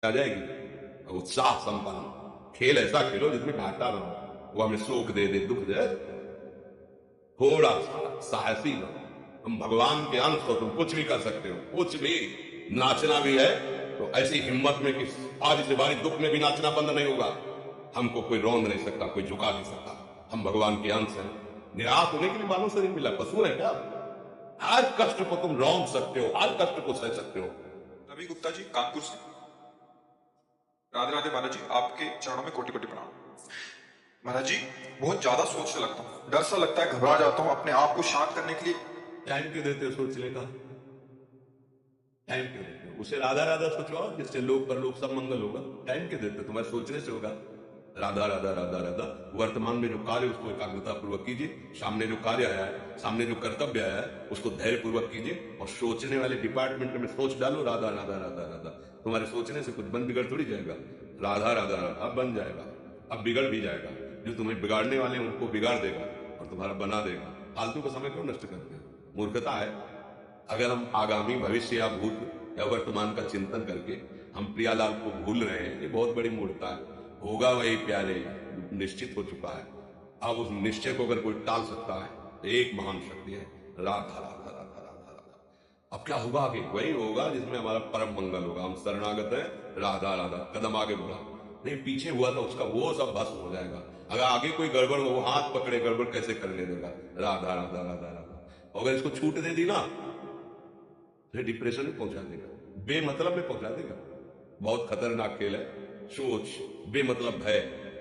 आ जाएगी। उत्साह संपन्न खेल ऐसा खेलो जिसमें घाटा ना हो, वो हमें सुख दे दे दुख दे, थोड़ा सा साहसी बनो। तुम भगवान के अंश हो, तुम कुछ भी कर सकते हो, कुछ भी। नाचना भी है तो ऐसी हिम्मत में कि आज से बारी दुख में भी नाचना बंद नहीं होगा। हमको कोई रोन नहीं सकता, कोई झुका नहीं सकता। हम भगवान के अंश हैं। निराश होने के लिए मानो शरीर मिला, पशु है क्या? हर कष्ट को तुम रौंद सकते हो, हर कष्ट को सह सकते हो। रवि गुप्ता जी, कानपुर से। राधे राधे महाराज जी, आपके चरणों में कोटि कोटि प्रणाम। महाराज जी, बहुत ज्यादा सोचने लगता हूँ, डर सा लगता है, घबरा जाता हूँ। अपने आप को शांत करने के लिए टाइम क्यों देते हो सोचने का? टाइम क्यों देते हो? उसे राधा राधा सोचवाओ, जिससे लोक परलोक सब मंगल होगा। टाइम क्यों देते हो? तुम्हारे सोचने से होगा। राधा राधा राधा राधा। वर्तमान में जो कार्य उसको एकाग्रता पूर्वक कीजिए। सामने जो कार्य आया है, सामने जो कर्तव्य आया है, उसको धैर्य पूर्वक कीजिए। और सोचने वाले डिपार्टमेंट में सोच डालो राधा राधा राधा राधा। तुम्हारे सोचने से कुछ बन बिगड़ थोड़ी जाएगा। राधा राधा राधा बन जाएगा, अब बिगड़ भी जाएगा। जो तुम्हें बिगाड़ने वाले हैं उनको बिगाड़ देगा और तुम्हारा बना देगा। फालतू का समय क्यों नष्ट करते हो? मूर्खता है। अगर हम आगामी भविष्य या भूत या वर्तमान का चिंतन करके हम प्रियालाल को भूल रहे हैं, ये बहुत बड़ी मूर्खता है। होगा वही प्यारे, निश्चित हो चुका है। अब उस निश्चय को अगर कोई टाल सकता है तो एक महान शक्ति है, राधा राधा राधा राधा राधा। अब क्या होगा? आगे वही होगा जिसमें हमारा परम मंगल होगा। हम शरणागत हैं, राधा राधा। कदम आगे बढ़ा, नहीं पीछे हुआ था उसका वो सब भस्म हो जाएगा। अगर आगे कोई गड़बड़ हो, वो हाथ पकड़े गड़बड़ कैसे करने देगा? राधा राधा राधा राधा। अगर इसको छूट दे दी ना, फिर डिप्रेशन में पहुंचा देगा, बेमतलब में पहुंचा देगा। बहुत खतरनाक खेल है। सोच, बेमतलब भय,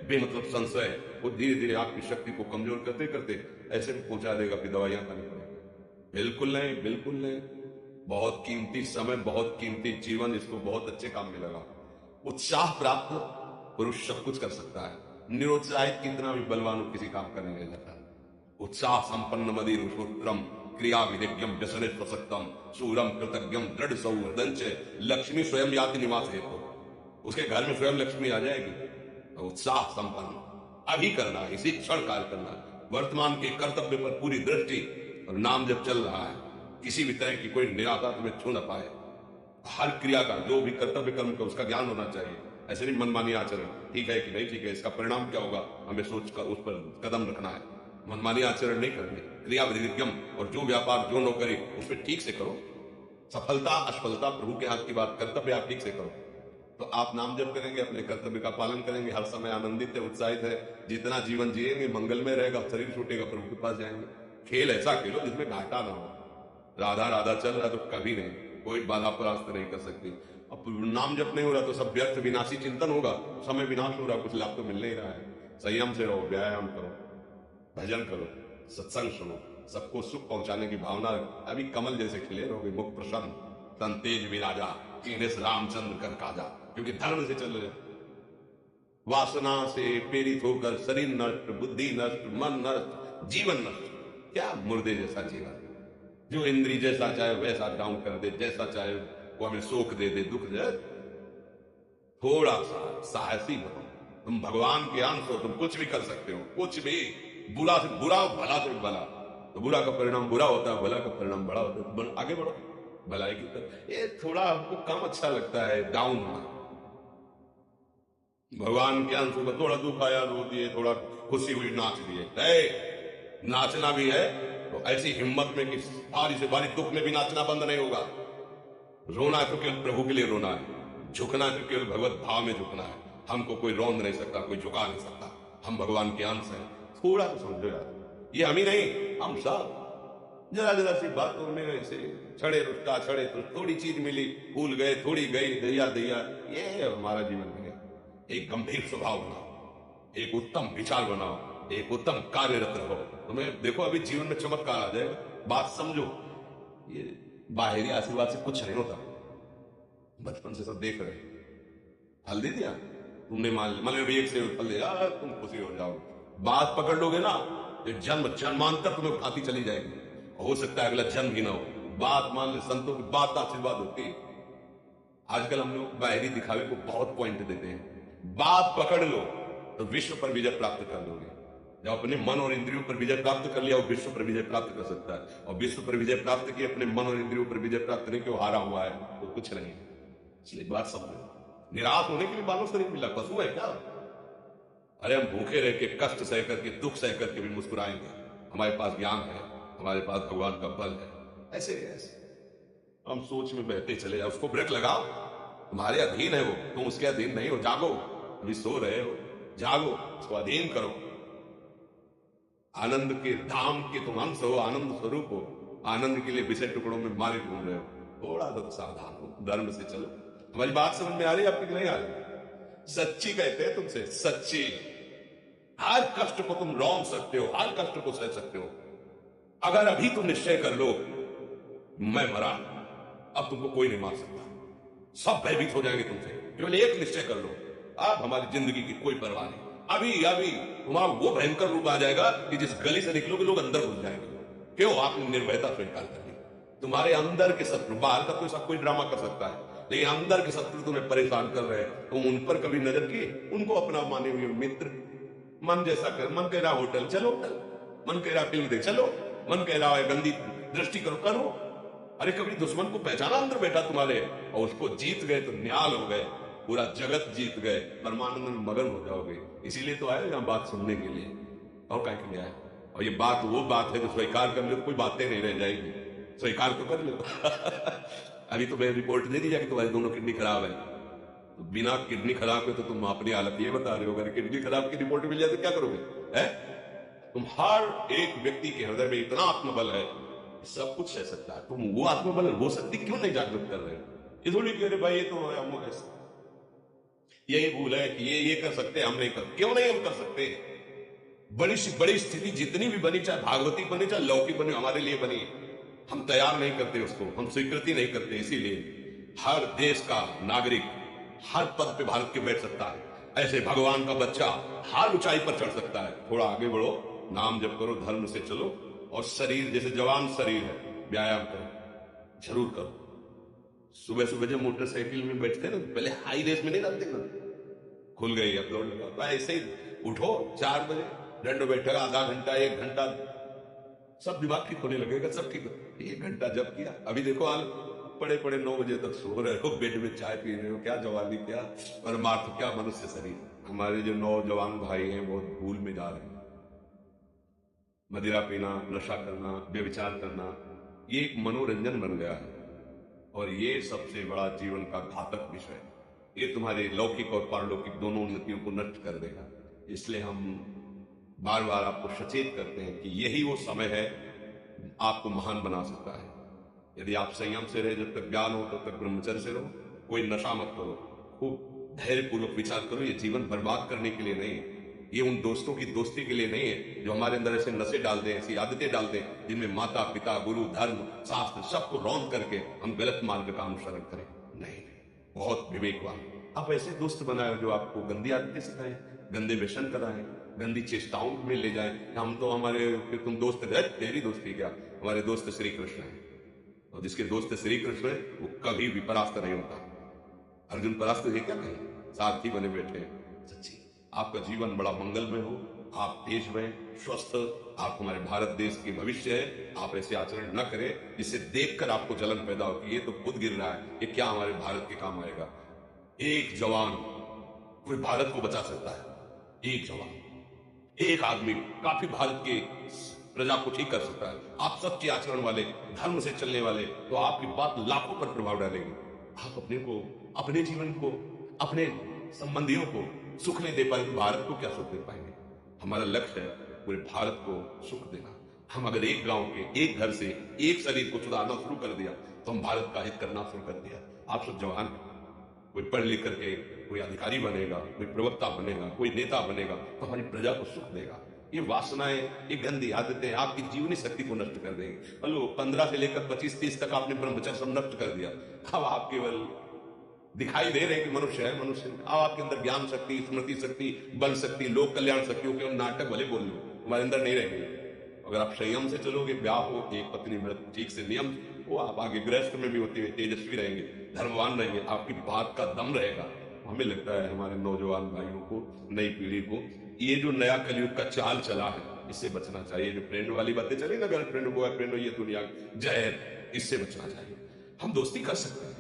बेमतलब संशय, वो धीरे धीरे आपकी शक्ति को कमजोर करते करते ऐसे में पहुंचा देगा कि दवाइयां खानी पड़ेगी। बिल्कुल नहीं, बिल्कुल नहीं। बहुत कीमती समय, बहुत कीमती जीवन, इसको बहुत अच्छे काम में लगा। उत्साह प्राप्त पुरुष सब कुछ कर सकता है। निरुत्साहित कितना भी बलवान हो, किसी काम करने नहीं जाता। उत्साह संपन्न मदीर श्रोत्रम क्रिया विदिव्यम व्यसने प्रसक्तम सूरम कृतज्ञम दृढ़ सौहृदं च लक्ष्मी स्वयं याति निवास हेतु। उसके घर में स्वयं लक्ष्मी आ जाएगी। तो उत्साह संपन्न अभी करना है, इसी क्षण कार्य करना है। वर्तमान के कर्तव्य पर पूरी दृष्टि, और नाम जब चल रहा है, किसी भी तरह की कोई निराशा तुम्हें छू न पाए। हर क्रिया का, जो भी कर्तव्य कर्म का, उसका ज्ञान होना चाहिए। ऐसे नहीं मनमानी आचरण, ठीक है कि नहीं ठीक है, इसका परिणाम क्या होगा, हमें सोच कर उस पर कदम रखना है। मनमानी आचरण नहीं करनी। क्रिया विधिज्ञम, और जो व्यापार जो नौकरी उसमें ठीक से करो। सफलता असफलता प्रभु के हाथ की बात, कर्तव्य आप ठीक से करो तो आप नाम जप करेंगे, अपने कर्तव्य का पालन करेंगे, हर समय आनंदित है, उत्साहित है। जितना जीवन जिएंगे मंगलमय रहेगा, शरीर छूटेगा, प्रभु के पास जाएंगे। खेल ऐसा खेलो जिसमें घाटा ना हो। राधा राधा चल रहा तो कभी नहीं, कोई बाधा परास्त नहीं कर सकती। अब नाम जप नहीं हो रहा तो सब व्यर्थ विनाशी चिंतन होगा, समय विनाश हो रहा, कुछ लाभ तो मिल नहीं रहा है। संयम से रहो, व्यायाम करो, भजन करो, सत्संग सुनो, सबको सुख पहुंचाने की भावना। अभी कमल जैसे खिले रहोगे, मुख प्रसन्न, तन तेज विराजा, कीने से रामचंद्र कर काजा। क्योंकि धर्म से चल रहे, वासना से प्रेरित होकर शरीर नष्ट, बुद्धि नष्ट, मन नष्ट, जीवन नष्ट। क्या मुर्दे जैसा जीवन, जो इंद्री जैसा चाहे वैसा डाउन कर दे, जैसा चाहे वो हमें सुख दे दे दुख दे। थोड़ा सा साहसी बनो। तुम भगवान के अंश हो, तुम कुछ भी कर सकते हो, कुछ भी। बुरा से बुरा, भला से भला। तो बुरा का परिणाम बुरा होता है, भला का परिणाम बड़ा होता है। तो आगे बढ़ो भलाई की तरफ। ये थोड़ा हमको कम अच्छा लगता है डाउन होना। भगवान के अंश को थोड़ा दुख आया रो दिए, थोड़ा खुशी हुई नाच दिए। नाचना भी है तो ऐसी हिम्मत में कि बारी से बारी दुख में भी नाचना बंद नहीं होगा। रोना तो केवल प्रभु के लिए रोना है, झुकना तो केवल भगवत भाव में झुकना है। हमको कोई रोन नहीं सकता, कोई झुका नहीं सकता। हम भगवान के अंश हैं। थोड़ा तो समझो यार, ये हम ही नहीं, हम सब। जरा जरा सी बातों में ऐसे छड़े रुष्टा छड़े तो थोड़ी चीज मिली, भूल गए, थोड़ी गई, दैया दैया। ये हमारा जीवन नहीं है। एक गंभीर स्वभाव बनाओ, एक उत्तम विचार बनाओ, एक उत्तम कार्यरत रहो। तुम्हें देखो अभी जीवन में चमत्कार आ जाएगा। बात समझो, ये बाहरी आशीर्वाद से कुछ नहीं होता। बचपन से सब देख रहे, फल दे दिया तुमने, मान लो एक से फल दिया, तुम खुशी हो जाओ। बात पकड़ लोगे ना, ये जन्म जन्मांतर तुम्हें उठाती चली जाएगी। हो सकता है अगला जन्म ही ना हो। बात मान ले, संतों की बात आशीर्वाद होती है। आजकल हम लोग बाहरी दिखावे को बहुत पॉइंट देते हैं। बात पकड़ लो तो विश्व पर विजय प्राप्त कर लोगे। जब अपने मन और इंद्रियों पर विजय प्राप्त कर लिया, वो विश्व पर विजय प्राप्त कर सकता है। और विश्व पर विजय प्राप्त किए, अपने मन और इंद्रियों पर विजय प्राप्त नहीं कि वो हारा हुआ है तो कुछ नहीं। इसलिए बात समझो, निराश होने के लिए बालों से नहीं मिला, पशु है क्या? अरे हम भूखे रह के, कष्ट सह करके, दुख सह करके भी मुस्कुराएंगे। हमारे पास ज्ञान है, हमारे पास भगवान का बल है। ऐसे ऐसे हम सोच में बहते चले जाओ, उसको ब्रेक लगाओ। तुम्हारे अधीन है वो, तुम उसके अधीन नहीं हो। जागो, अभी सो रहे हो, जागो, उसको अधीन करो। आनंद के धाम के तुम अंश हो, आनंद स्वरूप हो। आनंद के लिए विषय टुकड़ों में मारे घूम रहे हो। थोड़ा सा सावधान हो, धर्म से चलो। हमारी बात समझ में आ रही है आपकी कि नहीं आ रही? सच्ची कहते हैं तुमसे, सच्ची। हर कष्ट को तुम रोक सकते हो, हर कष्ट को सह सकते हो। अगर अभी तुम निश्चय कर लो मैं मरा, अब तुमको कोई नहीं मार सकता। सब भयभीत हो जाएंगे तुमसे। केवल एक निश्चय कर लो, अब हमारी जिंदगी की कोई परवाह नहीं। अभी अभी तुम्हारा वो भयंकर रूप आ जाएगा कि जिस गली से निकलोगे लोग अंदर घुस जाएंगे। क्यों? आपने निर्भयता स्वीकार कर ली। तुम्हारे अंदर के शत्रु, बाहर का तो सब कोई ड्रामा कर सकता है, लेकिन अंदर के शत्रु तुम्हें परेशान कर रहे हैं। तुम उन पर कभी नजर किए? उनको अपना माने हुए मित्र। मन जैसा कर, मन कह रहा होटल चलो, मन कह रहा फिल्म देख चलो, मन कह रहा है गंदी दृष्टि करो करो। अरे कभी दुश्मन को पहचाना अंदर बैठा तुम्हारे, और उसको जीत गए तो न्याल हो गए, पूरा जगत जीत गए, परमानंद में मगन हो जाओगे। इसीलिए तो आए यहाँ बात सुनने के लिए, और क्या के लिए आए? और ये बात वो बात है जो स्वीकार कर लो तो कोई बातें नहीं रह जाएगी। स्वीकार तो कर लो। अभी तो मैं रिपोर्ट दे दी जाए कि तुम्हारी दोनों किडनी खराब है, तो बिना किडनी खराब के तो तुम अपनी हालत ये बता रहे हो। अगर किडनी खराब की रिपोर्ट मिल जाए तो क्या करोगे? है तुम हर एक व्यक्ति के हृदय में इतना आत्मबल है, सब कुछ सह सकता है। तुम वो आत्मबल, वो शक्ति क्यों नहीं जागृत कर रहे हो? ये थोड़ी कह रहे भाई ये तो हम ऐसा, यही भूल है कि ये कर सकते हैं, हम नहीं कर। क्यों नहीं हम कर सकते? बड़ी सी बड़ी स्थिति जितनी भी बनी, चाहे भागवती बनी चाहे लौकिक बनी, हमारे लिए बनी, हम तैयार नहीं करते उसको, हम स्वीकृति नहीं करते। इसीलिए हर देश का नागरिक हर पद पे भारत के बैठ सकता है, ऐसे भगवान का बच्चा हर ऊंचाई पर चढ़ सकता है। थोड़ा आगे बढ़ो, नाम जप करो, धर्म से चलो, और शरीर जैसे जवान शरीर है, व्यायाम करो, जरूर करो। सुबह सुबह जब मोटरसाइकिल में बैठते हैं ना, पहले हाई रेस में नहीं डालते ना, खुल गई अब दौड़ लगा, तो ऐसे ही उठो 4 बजे, दंड बैठक आधा घंटा 1 घंटा, सब दिमाग ठीक होने लगेगा, सब ठीक। 1 घंटा जब किया, अभी देखो हाल, पड़े पड़े 9 बजे तक सो रहे हो, बेड में चाय पी रहे हो। क्या जवानी, क्या परमार्थ, क्या मनुष्य शरीर। हमारे जो नौजवान भाई हैं बहुत भूल में जा रहे हैं। मदिरा पीना, नशा करना, व्यभिचार करना, ये एक मनोरंजन बन गया है, और ये सबसे बड़ा जीवन का घातक विषय है। ये तुम्हारे लौकिक और पारलौकिक दोनों उन्नतियों को नष्ट कर देगा। इसलिए हम बार बार आपको सचेत करते हैं कि यही वो समय है आपको महान बना सकता है। यदि आप संयम से रहे, जब तक ज्ञान हो तब तक ब्रह्मचर्य से रहो, कोई नशा मत करो, खूब धैर्यपूर्वक विचार करो। ये जीवन बर्बाद करने के लिए नहीं है, ये उन दोस्तों की दोस्ती के लिए नहीं है जो हमारे अंदर ऐसे नशे डाल दें, ऐसी आदतें डाल दें जिनमें माता पिता, गुरु, धर्म, शास्त्र सबको रौंद करके हम गलत मार्ग का अनुसरण करें। नहीं, बहुत विवेकवान। आप ऐसे दोस्त बनाए जो आपको गंदी आदतें सिखाएं, गंदे व्यसन कराएं, गंदी चेष्टाओं में ले जाएं। हम तो हमारे, फिर तुम दोस्त है, तेरी दोस्ती क्या? हमारे दोस्त श्री कृष्ण है, और जिसके दोस्त श्री कृष्ण है वो कभी भी परास्त नहीं होता। अर्जुन परास्त है क्या? कहीं सारथी बने बैठे। सच्ची आपका जीवन बड़ा मंगलमय हो, आप तेज में स्वस्थ, आप हमारे भारत देश के भविष्य है। आप ऐसे आचरण न करें जिससे देखकर आपको जलन पैदा हो कि ये तो खुद गिर रहा है, ये क्या हमारे भारत के काम आएगा। एक जवान कोई भारत को बचा सकता है, एक जवान, एक आदमी काफी भारत के प्रजा को ठीक कर सकता है। आप सच्चे आचरण वाले, धर्म से चलने वाले, तो आपकी बात लाखों पर प्रभाव डालेगी। आप अपने को, अपने जीवन को, अपने संबंधियों को सुख नहीं दे पाएंगे, भारत को क्या सुख दे पाएंगे? हमारा लक्ष्य है पूरे भारत को सुख देना। हम अगर एक गांव के, एक घर से, एक शरीर को सुधारना शुरू कर दिया तो हम भारत का हित करना शुरू कर दिया। आप सब जवान, कोई पढ़ लिख करके कोई अधिकारी बनेगा, कोई प्रवक्ता बनेगा, कोई नेता बनेगा तो हमारी प्रजा को सुख देगा। ये वासनाएं, ये गंदी आदतें आपकी जीवनी शक्ति को नष्ट कर देंगी। मतलब 15 से लेकर 25-30 तक आपने ब्रह्मचर्य सब नष्ट कर दिया। अब आप केवल दिखाई दे रहे हैं कि मनुष्य है, मनुष्य। अब आपके अंदर ज्ञान शक्ति, स्मृति शक्ति, बल शक्ति, लोक कल्याण शक्ति, केवल नाटक भले बोल लो, हमारे अंदर नहीं रहेंगे। अगर आप संयम से चलोगे, ब्याह हो, एक पत्नी व्रत ठीक से नियम हो, आप आगे गृहस्थ में भी होते हुए तेजस्वी रहेंगे, धर्मवान रहेंगे, आपकी बात का दम रहेगा। हमें लगता है हमारे नौजवान भाइयों को, नई पीढ़ी को, ये जो नया कलयुग का चाल चला है इससे बचना चाहिए। जो फ्रेंड वाली बातें चली ना, गर्लफ्रेंड बॉयफ्रेंड, ये दुनिया जहर, इससे बचना चाहिए। हम दोस्ती कर सकते हैं,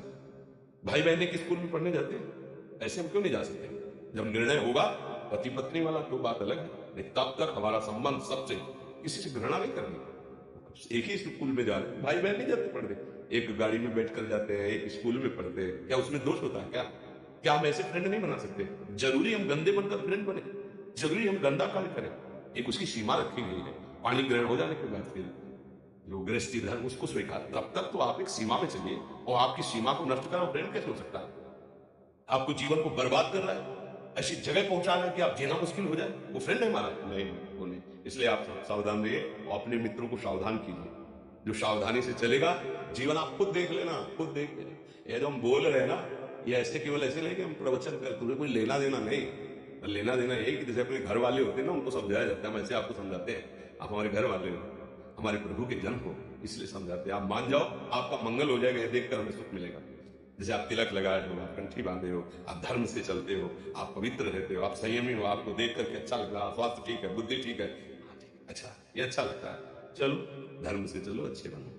भाई बहन एक स्कूल में पढ़ने जाते हैं, ऐसे हम क्यों नहीं जा सकते? जब निर्णय होगा पति पत्नी वाला तो बात अलग है, नहीं तब तक हमारा संबंध सबसे, किसी से घृणा नहीं करनी। एक ही स्कूल में जा रहे, भाई बहन नहीं जाते पढ़ने, एक गाड़ी में बैठ कर जाते हैं, एक स्कूल में पढ़ते हैं, क्या उसमें दोष होता है? क्या हम ऐसे फ्रेंड नहीं बना सकते? जरूरी हम गंदे बनकर फ्रेंड बने? जरूरी हम गंदा कार्य करें? एक उसकी सीमा रखी गई है। पानी ग्रहण हो जाने के बाद फिर जो गृहस्थी धर्म उसको स्वीकार, तब तक तो आप एक सीमा में चलिए, और आपकी सीमा को नष्ट करना फ्रेंड कैसे हो सकता है? आपको जीवन को बर्बाद कर रहा है, ऐसी जगह पहुंचा रहा है कि आप जीना मुश्किल हो जाए, वो फ्रेंड है हमारा? नहीं, वो नहीं। इसलिए आप सावधान रहिए और अपने मित्रों को सावधान कीजिए। जो सावधानी से चलेगा, जीवन आप खुद देख लेना, खुद देख लेना। ये जो हम बोल रहे हैं ना, ये ऐसे केवल ऐसे नहीं कि हम प्रवचन कर, तुम्हें कोई लेना देना नहीं। लेना देना यही कि जैसे अपने घर वाले होते हैं ना, उनको समझाया जाता है, वैसे आपको समझाते हैं। आप हमारे घर वाले हो, हमारे प्रभु के जन्म हो, इसलिए समझाते हैं। आप मान जाओ, आपका मंगल हो जाएगा, ये देखकर हमें सुख मिलेगा। जैसे आप तिलक लगाए हो, आप कंठी बांधे हो, आप धर्म से चलते हो, आप पवित्र रहते हो, आप संयमी हो, आपको देख करके अच्छा लग रहा है, स्वास्थ्य ठीक है, बुद्धि ठीक है, हाँ, ठीक, अच्छा, ये अच्छा लगता है, चलो धर्म से चलो, अच्छे बनो।